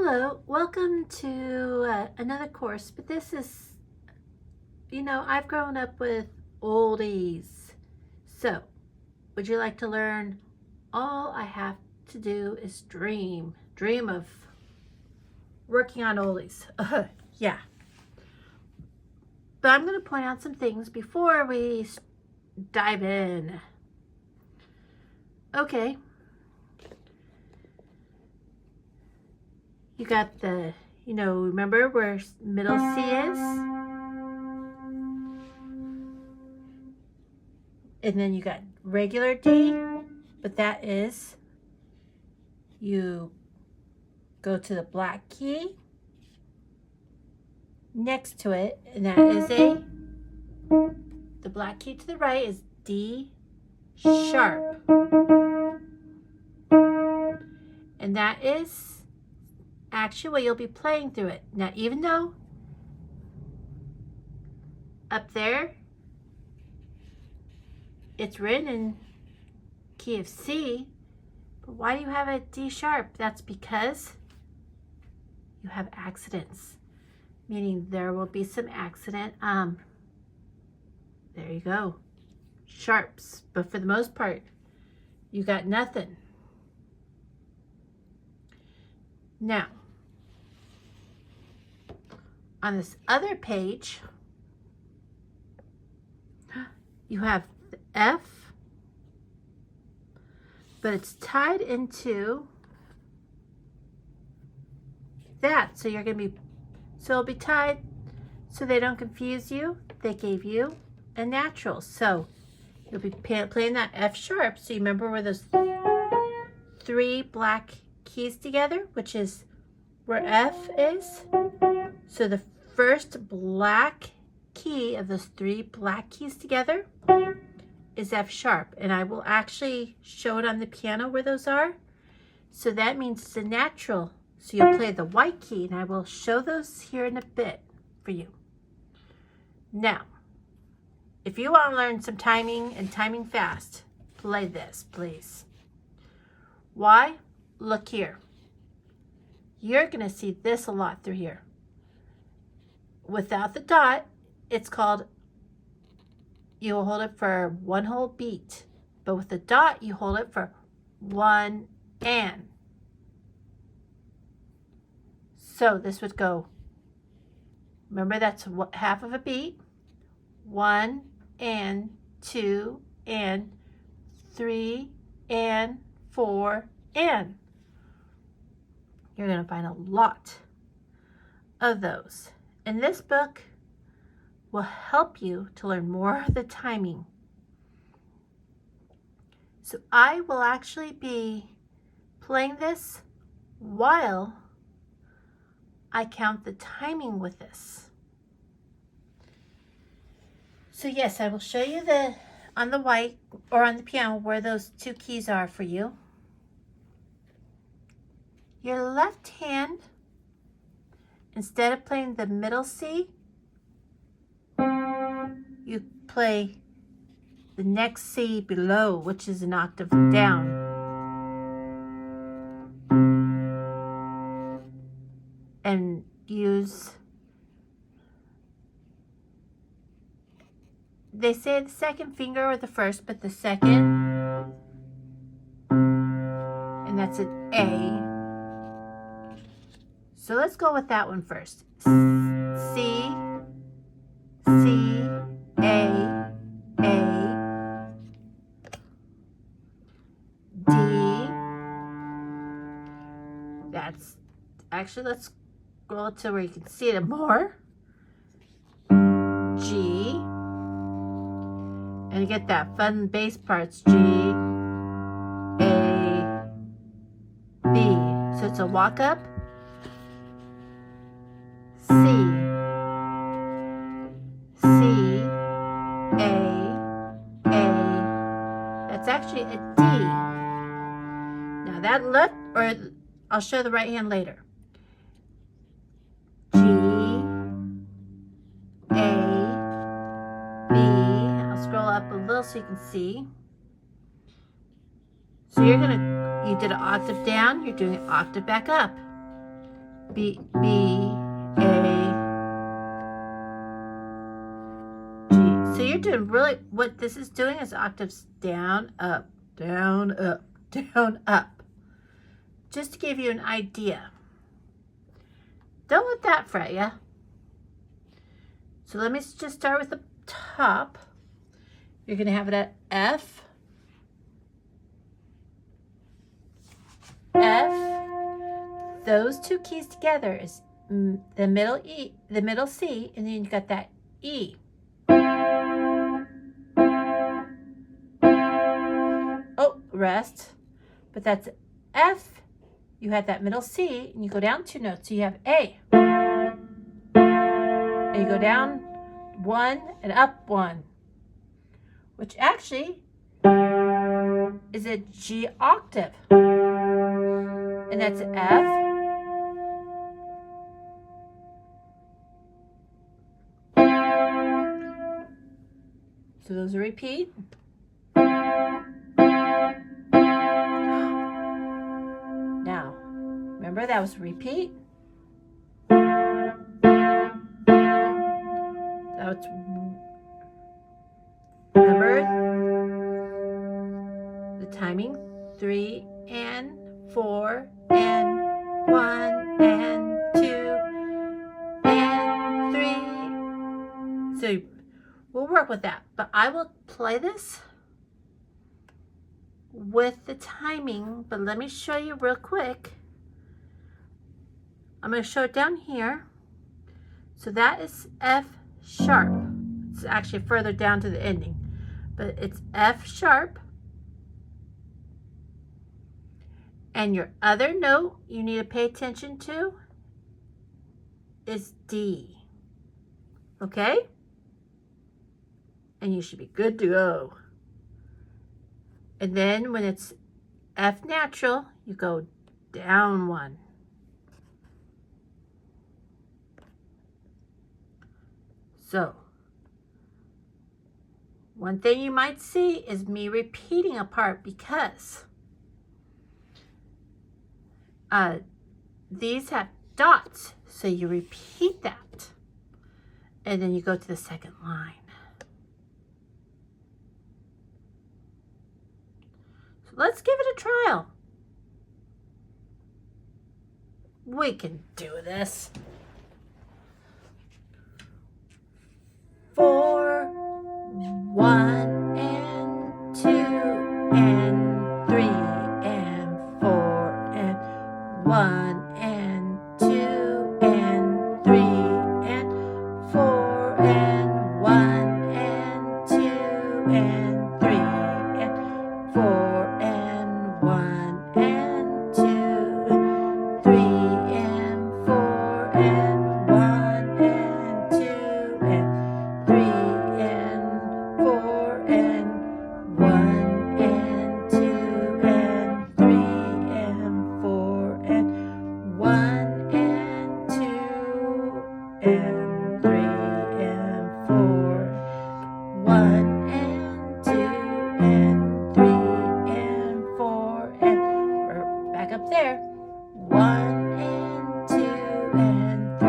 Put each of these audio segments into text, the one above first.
Hello, welcome to another course, but this is, I've grown up with oldies. So, would you like to learn? All I have to do is dream of working on oldies. Yeah. But I'm going to point out some things before we dive in. Okay. You got the, remember where middle C is? And then you got regular D, but that is, you go to the black key next to it, and that is the black key to the right is D sharp. And that is actually what you'll be playing through it. Now, even though up there it's written in key of C, but why do you have a D sharp? That's because you have accidents, meaning there will be some accident. There you go, sharps. But for the most part, you got nothing. Now, on this other page, you have the F, but it's tied into that. So it'll be tied so they don't confuse you. They gave you a natural. So you'll be playing that F sharp. So you remember where those three black keys together, which is where F is. So the first black key of those three black keys together is F sharp, and I will actually show it on the piano where those are. So that means it's a natural. So you'll play the white key, and I will show those here in a bit for you. Now, if you want to learn some timing and timing fast, play this, please. Why? Look here. You're going to see this a lot through here. Without the dot, it's called, you will hold it for one whole beat. But with the dot, you hold it for one and. So this would go, remember that's half of a beat. 1 and 2 and 3 and 4 and. You're going to find a lot of those. And this book will help you to learn more of the timing. So I will actually be playing this while I count the timing with this. So yes, I will show you on the white or on the piano where those two keys are for you. Your left hand, instead of playing the middle C, you play the next C below, which is an octave down. And use, they say the second finger or the first, but the second, and that's an A. So let's go with that one first. C, A, D. That's, actually, let's go to where you can see it more. G. And you get that fun bass parts. G, A, B. So it's a walk up. C, A. That's actually a D. Now that left, or I'll show the right hand later. G, A, B. I'll scroll up a little so you can see. So you did an octave down, you're doing an octave back up. B, A, G. So you're doing really, what this is doing is octaves down, up, down, up, down, up. Just to give you an idea. Don't let that fret you. So let me just start with the top. You're going to have it at F, F. Those two keys together is the middle E, the middle C, and then you got that E. Oh, rest. But that's F. You had that middle C, and you go down 2 notes. So you have A. And you go down 1 and up 1, which actually is a G octave. And that's F. So those are repeat. Now, remember that was repeat. That's, remember the timing, 3 and 4 and 1 and 2 and 3. So we'll work with that, but I will play this with the timing, but let me show you real quick. I'm going to show it down here. So that is F sharp. It's actually further down to the ending, but it's F sharp. And your other note you need to pay attention to is D. Okay? And you should be good to go. And then when it's F natural, you go down 1. So, one thing you might see is me repeating a part because these have dots. So you repeat that. And then you go to the second line. So let's give it a trial. We can do this. 4, 1 and 2 and 3 and 4 and 1 and 2 and 3 and 4 and 1 and 2 and 3 and 4 and 1 and 2 and 3 and 4 and 1 and 2 and 3 and 4 and 1 and 2 and 3 and 4 and 1 and 2 and 3 and 4, 1 and 2 and 3 and 4 and we're back up there. 1 and 2 and 3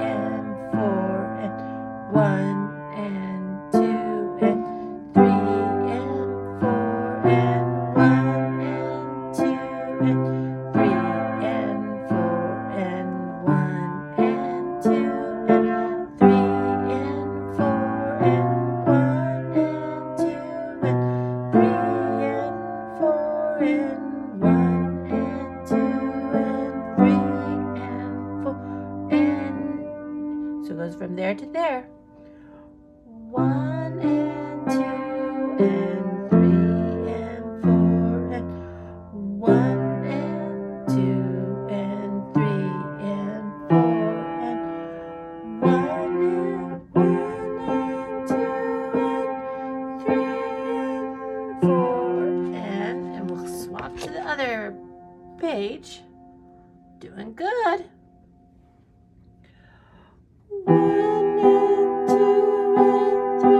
and 4 and 1 and 2 and 3 and 4 and 1 and 2 and 3 and 4 and 1 and 2 and 3 and 4 and 1 and 2 and 3 and 4 and 1 and 2 and 3 and 4 and so it goes from there to there. 1 and 2 and 3 and 4 and 1 and 2 and 3 and 4 and 1 and 2 and 3 and 4 and we'll swap to the other page. Doing good. 1 and 2 and 3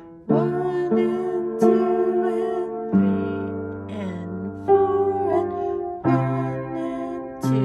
and 4 and 1 and 2 and 3 and 4 and 1 and 2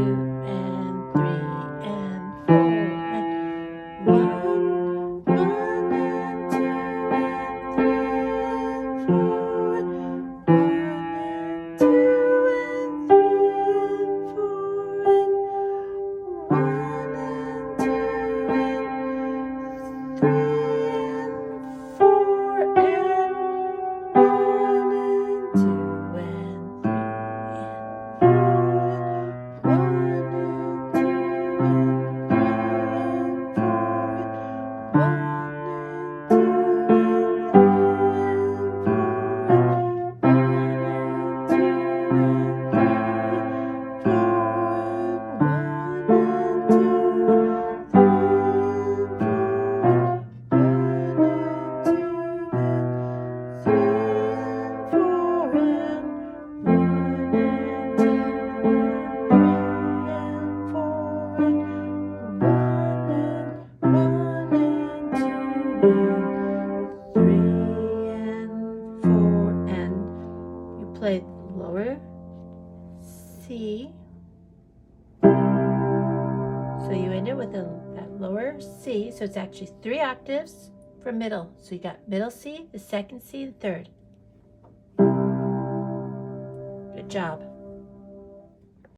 and 3 and 4, and you play lower C. So you end it with that lower C, so it's actually 3 octaves for middle. So you got middle C, the second C, the third. Good job.